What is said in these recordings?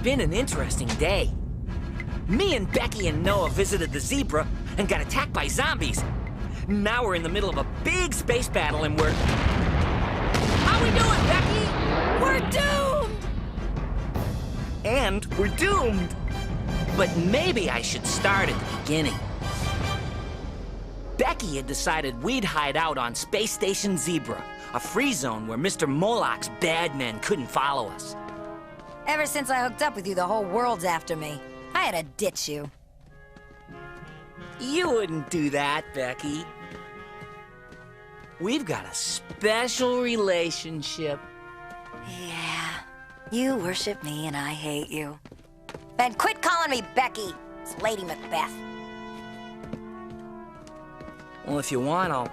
been an interesting day. Me and Becky and Noah visited the Zebra and got attacked by zombies. Now we're in the middle of a big space battle and we're... How we doing, Becky? We're doomed! And we're doomed. But maybe I should start at the beginning. Becky had decided we'd hide out on Space Station Zebra, a free zone where Mr. Moloch's bad men couldn't follow us. Ever since I hooked up with you, the whole world's after me. I had to ditch you. You wouldn't do that, Becky. We've got a special relationship. Yeah, you worship me and I hate you. Then quit calling me Becky. It's Lady Macbeth. Well, if you want, I'll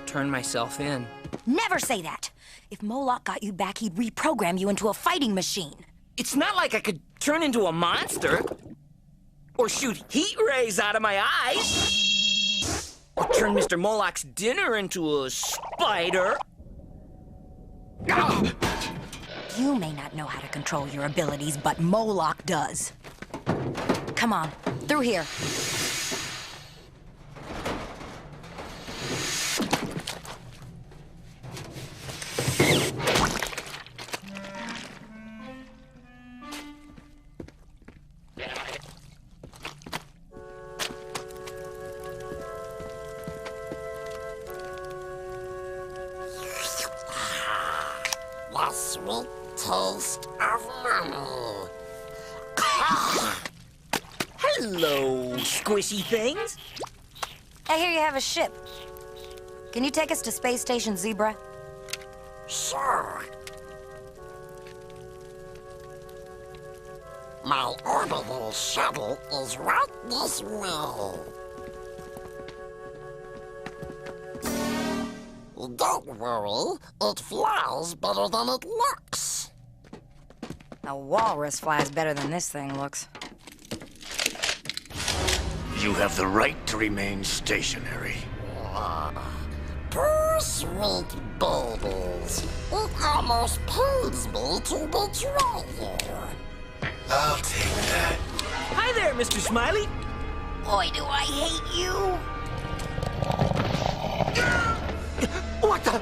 turn myself in. Never say that. If Moloch got you back, he'd reprogram you into a fighting machine. It's not like I could turn into a monster. Or shoot heat rays out of my eyes. Or turn Mr. Moloch's dinner into a spider. You may not know how to control your abilities, but Moloch does. Come on, through here. The sweet taste of money. Hello, squishy things. I hear you have a ship. Can you take us to Space Station Zebra? Sure. My orbital shuttle is right this way. Don't worry, it flies better than it looks. A walrus flies better than this thing looks. You have the right to remain stationary. Poor sweet babies. It almost pains me to betray you. I'll take that. Hi there, Mr. Smiley. Boy, do I hate you. What the?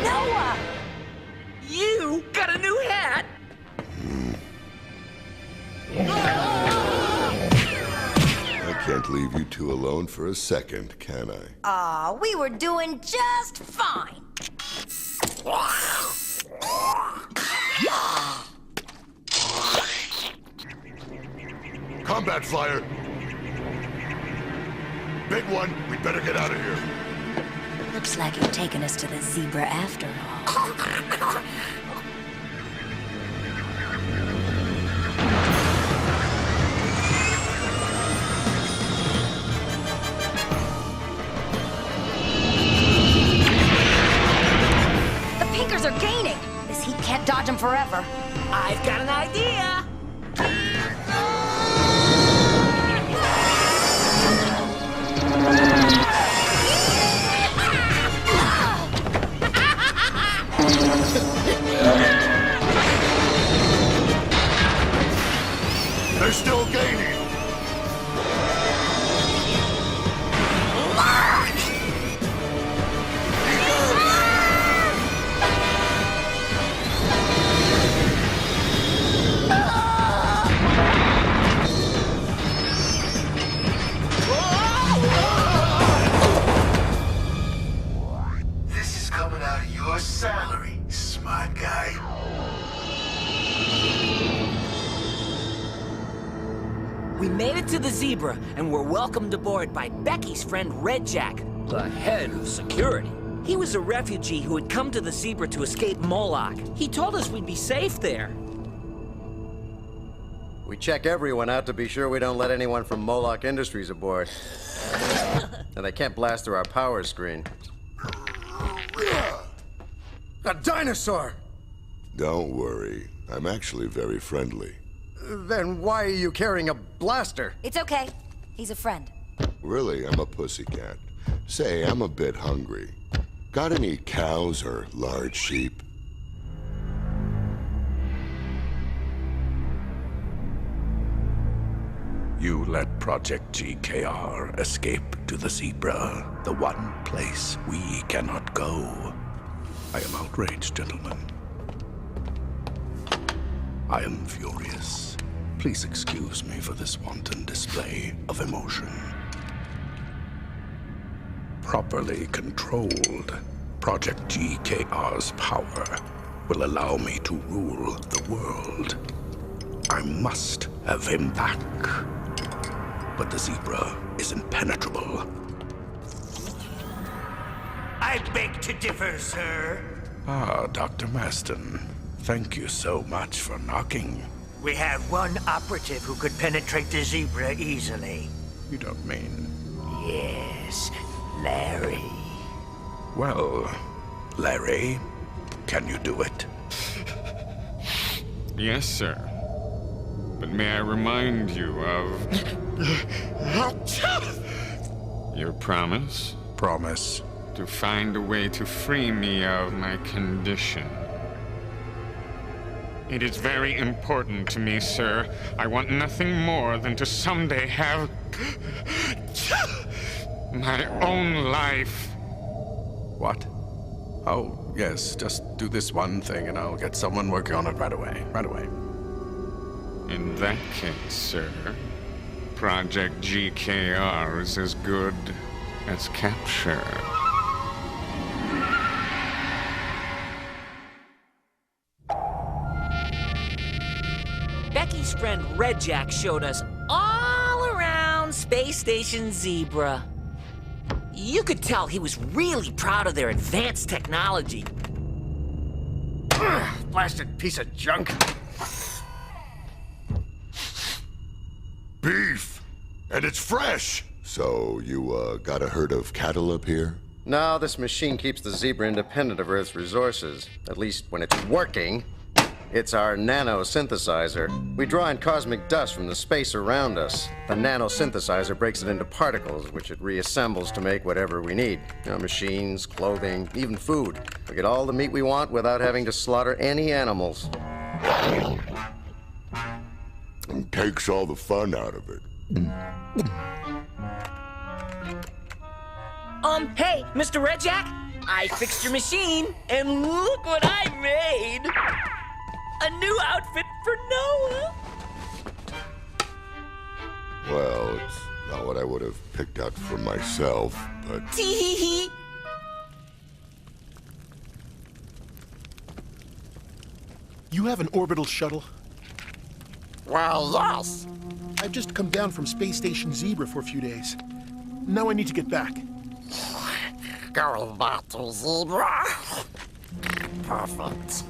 Noah! You got a new hat? I can't leave you two alone for a second, can I? Aw, we were doing just fine. Combat flyer! Big one, we better get out of here. Looks like you're taking us to the Zebra after all. The Pinkers are gaining. This heat can't dodge them forever. I've got an idea. They're still gaining. This is coming out of your salary, smart guy. We made it to the Zebra and were welcomed aboard by Becky's friend Red Jack, the head of security. He was a refugee who had come to the Zebra to escape Moloch. He told us we'd be safe there. We check everyone out to be sure we don't let anyone from Moloch Industries aboard. And they can't blast through our power screen. A dinosaur! Don't worry, I'm actually very friendly. Then why are you carrying a blaster? It's okay. He's a friend. Really, I'm a pussycat. Say, I'm a bit hungry. Got any cows or large sheep? You let Project GKR escape to the Zebra, the one place we cannot go. I am outraged, gentlemen. I am furious. Please excuse me for this wanton display of emotion. Properly controlled, Project GKR's power will allow me to rule the world. I must have him back. But the Zebra is impenetrable. I beg to differ, sir. Ah, Dr. Maston. Thank you so much for knocking. We have one operative who could penetrate the Zebra easily. You don't mean... Yes, Larry. Well, Larry, can you do it? Yes, sir. But may I remind you of... your promise? Promise. To find a way to free me of my condition. It is very important to me, sir. I want nothing more than to someday have... my own life. What? Oh, yes, just do this one thing and I'll get someone working on it right away. Right away. In that case, sir, Project GKR is as good as capture. Becky's friend Red Jack showed us all around Space Station Zebra. You could tell he was really proud of their advanced technology. Blasted piece of junk. Beef! And it's fresh! So, you, got a herd of cattle up here? No, this machine keeps the Zebra independent of Earth's resources. At least when it's working. It's our nanosynthesizer. We draw in cosmic dust from the space around us. The nanosynthesizer breaks it into particles, which it reassembles to make whatever we need. You know, machines, clothing, even food. We get all the meat we want without having to slaughter any animals. And takes all the fun out of it. Hey, Mr. Red Jack, I fixed your machine, and look what I made! A new outfit for Noah! Well, it's not what I would have picked out for myself, but... Tee-hee-hee! You have an orbital shuttle? Well, yes. I've just come down from Space Station Zebra for a few days. Now I need to get back. Going back to Zebra. Perfect.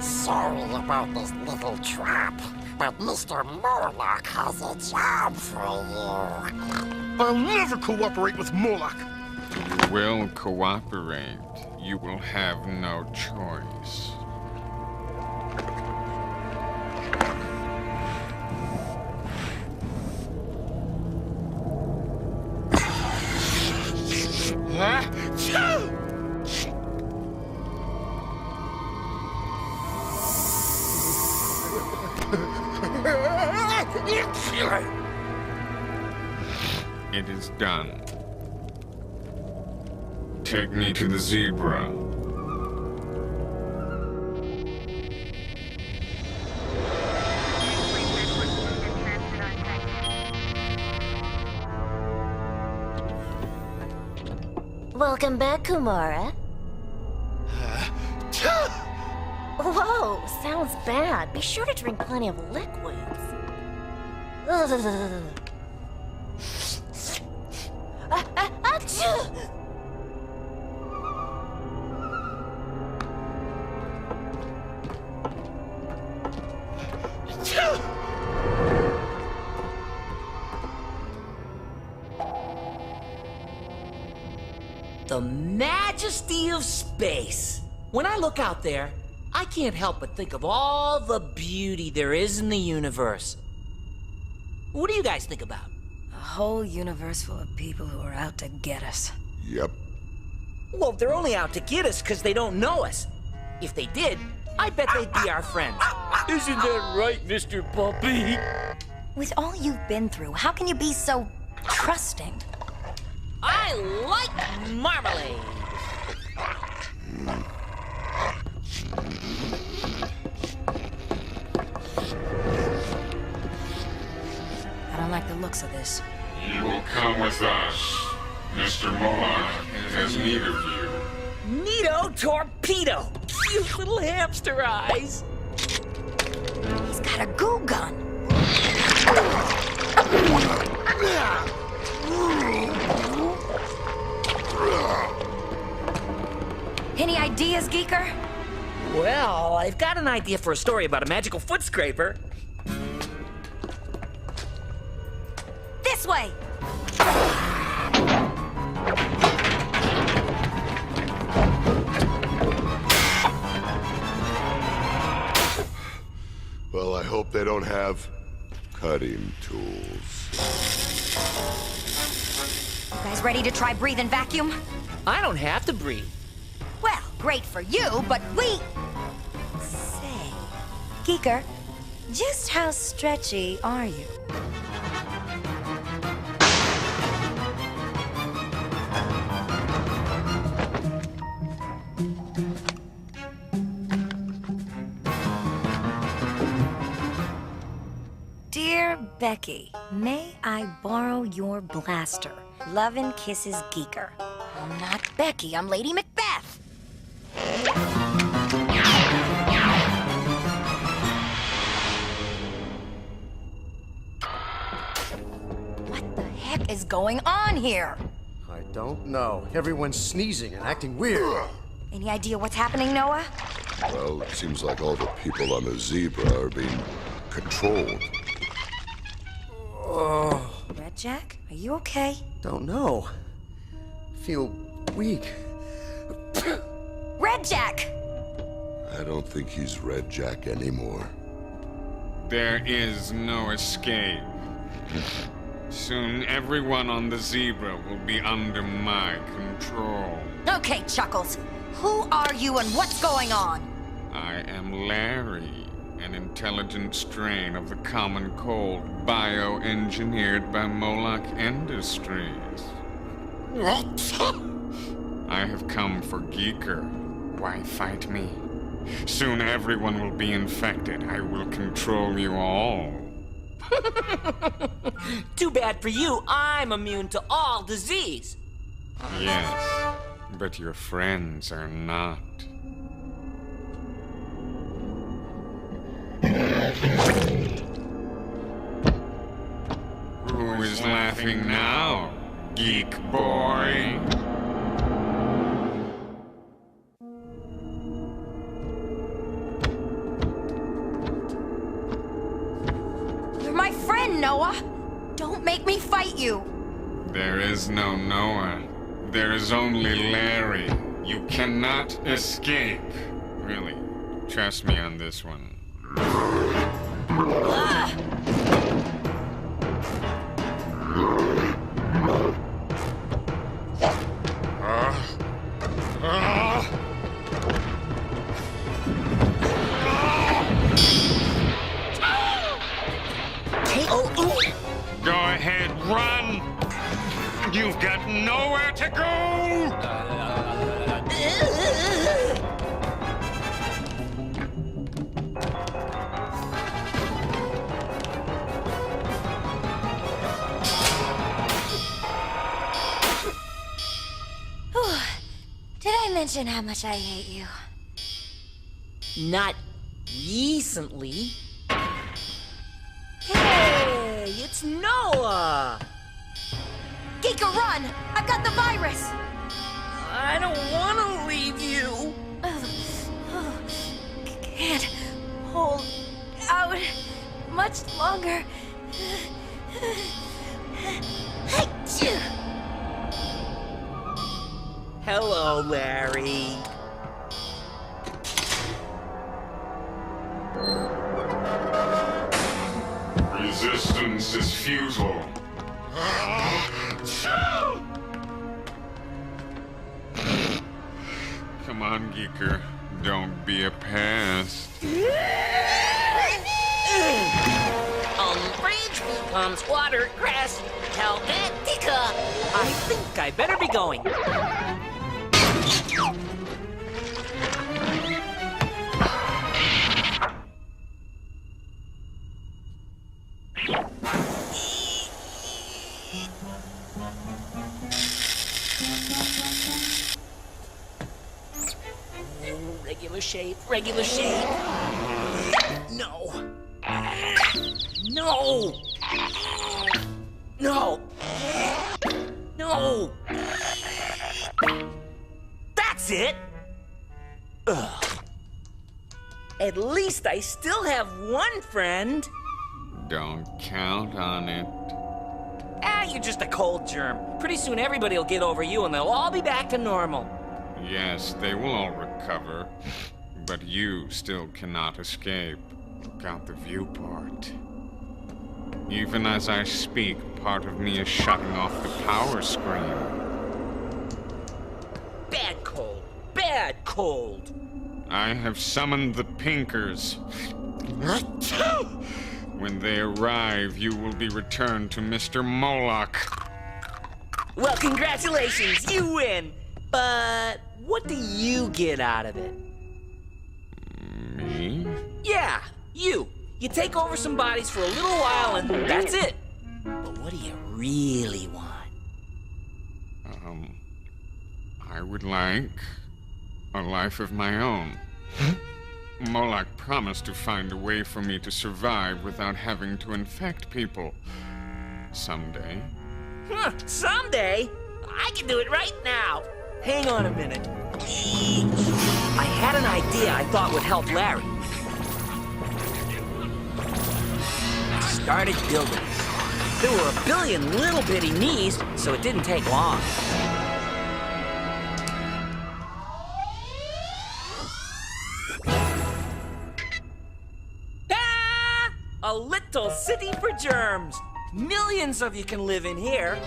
Sorry about this little trap, but Mr. Molох has a job for you. I'll never cooperate with Molох. You will cooperate. You will have no choice. It is done. Take me to the Zebra. Welcome back, Kumara. Whoa, sounds bad. Be sure to drink plenty of liquids. Achoo! The majesty of space. When I look out there, I can't help but think of all the beauty there is in the universe. What do you guys think about? A whole universe full of people who are out to get us. Yep. Well, they're only out to get us because they don't know us. If they did, I bet they'd be our friends. Isn't that right, Mr. Puppy? With all you've been through, how can you be so trusting? I like marmalade. I don't like the looks of this. You will come with us. Mr. Molech has need of you. Neato torpedo. Cute little hamster eyes. He's got a goo gun. Any ideas, Geeker? Well, I've got an idea for a story about a magical foot scraper. This way! Well, I hope they don't have cutting tools. You guys ready to try breathe and vacuum? I don't have to breathe. Well, great for you, but we... Say, Geeker, just how stretchy are you? Dear Becky, may I borrow your blaster? Love and kisses, Geeker. I'm not Becky, I'm Lady Macbeth. What the heck is going on here? I don't know. Everyone's sneezing and acting weird. Any idea what's happening, Noah? Well, it seems like all the people on the Zebra are being controlled. Oh, Red Jack, are you okay? don't know. Feel weak. Red Jack! I don't think he's Red Jack anymore. There is no escape. Soon everyone on the Zebra will be under my control. Okay, Chuckles. Who are you and what's going on? I am Larry, an intelligent strain of the common cold bioengineered by Molech Industries. What? I have come for Geeker. Why fight me? Soon everyone will be infected. I will control you all. Too bad for you, I'm immune to all disease. Yes, but your friends are not. Who is laughing now, geek boy? You're my friend, Noah. Don't make me fight you. There is no Noah. There is only Larry. You cannot escape. Really, trust me on this one. Go ahead, run! You've got nowhere to go! Did I mention how much I hate you? Not recently. Hey, it's Noah! Geeker, run! I've got the virus! I don't want to leave you. Can't hold out much longer. Hello, Larry. Resistance is futile. Come on, Geeker. Don't be a pest. Bridge becomes watercress. Helvetica. I think I better be going. Regular shape, regular shape. No. No! No! No! That's it! Ugh. At least I still have one friend. Don't count on it. Ah, you're just a cold germ. Pretty soon everybody will get over you and they'll all be back to normal. Yes, they will all recover, but you still cannot escape. Got the viewport. Even as I speak, part of me is shutting off the power screen. Bad cold. Bad cold. I have summoned the Pinkers. When they arrive, you will be returned to Mr. Molok. Well, congratulations, you win. But what do you get out of it? Me? Yeah, you. You take over some bodies for a little while and that's it. But what do you really want? I would like a life of my own. Molok promised to find a way for me to survive without having to infect people. Someday. Huh, someday? I can do it right now. Hang on a minute. I had an idea I thought would help Larry. I started building. There were a billion little bitty knees, so it didn't take long. Ah! A little city for germs. Millions of you can live in here.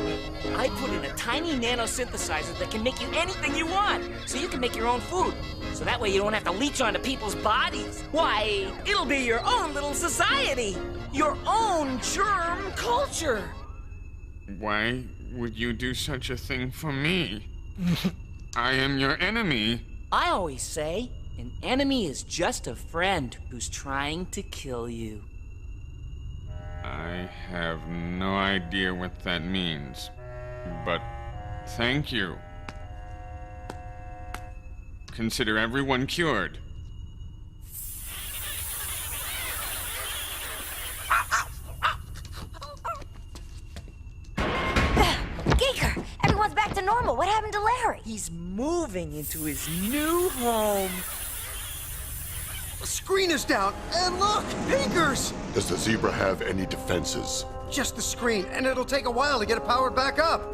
I put in a tiny nanosynthesizer that can make you anything you want, so you can make your own food. So that way you don't have to leech onto people's bodies. Why, it'll be your own little society. Your own germ culture. Why would you do such a thing for me? I am your enemy. I always say, an enemy is just a friend who's trying to kill you. I have no idea what that means, but thank you. Consider everyone cured. Джикер, everyone's back to normal. What happened to Larry? He's moving into his new home. The screen is down, and look, Pinkers! Does the Zebra have any defenses? Just the screen, and it'll take a while to get it powered back up.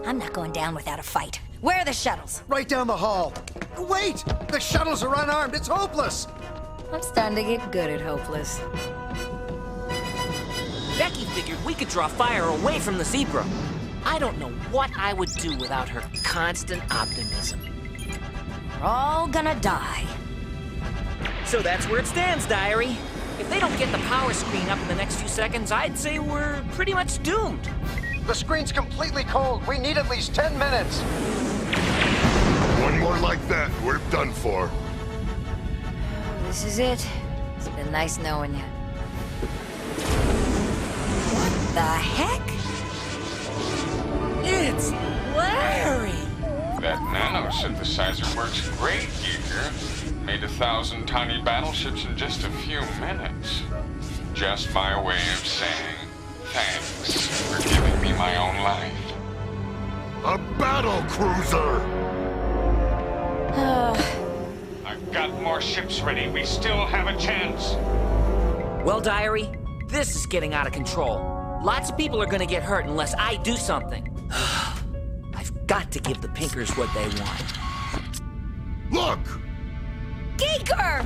I'm not going down without a fight. Where are the shuttles? Right down the hall. Wait! The shuttles are unarmed. It's hopeless. I'm starting to get good at hopeless. Becky figured we could draw fire away from the Zebra. I don't know what I would do without her constant optimism. We're all gonna die. So that's where it stands, Diary. If they don't get the power screen up in the next few seconds, I'd say we're pretty much doomed. The screen's completely cold. We need at least 10 minutes. One more like that, we're done for. This is it. It's been nice knowing you. What the heck? It's Larry! That nanosynthesizer works great, Джикер. Made 1,000 tiny battleships in just a few minutes. Just my way of saying thanks for giving me my own life. A battle cruiser! I've got more ships ready. We still have a chance. Well, Diary, this is getting out of control. Lots of people are gonna get hurt unless I do something. I've got to give the Pinkers what they want. Look! Джикер!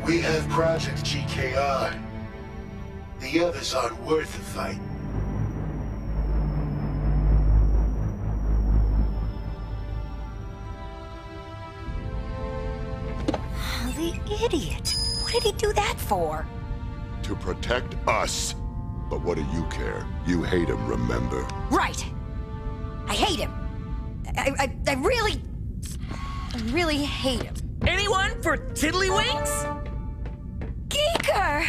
We have Project GKR. The others aren't worth the fight. idiot. What did he do that for? To protect us. But what do you care? You hate him, remember? Right. I hate him. I really hate him. Anyone for Tiddlywinks? Geeker!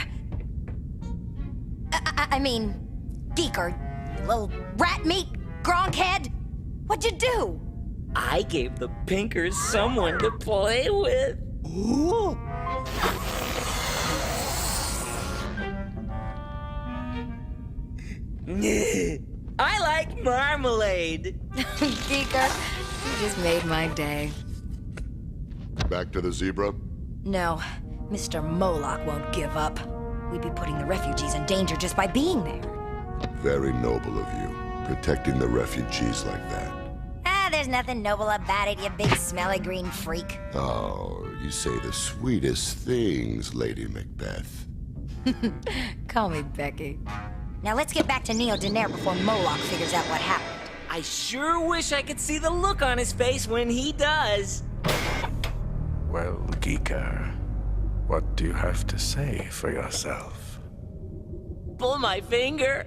I mean, Geeker, little rat meat, gronk head. What'd you do? I gave the Pinkers someone to play with. Ooh. I like marmalade. Geeker, you just made my day. Back to the Zebra? No, Mr. Molok won't give up. We'd be putting the refugees in danger just by being there. Very noble of you, protecting the refugees like that. Ah, there's nothing noble about it, you big smelly green freak. Oh, you say the sweetest things, Lady Macbeth. Call me Becky. Now let's get back to Neo Daenerys before Molok figures out what happened. I sure wish I could see the look on his face when he does. Well, Geeker, what do you have to say for yourself? Pull my finger.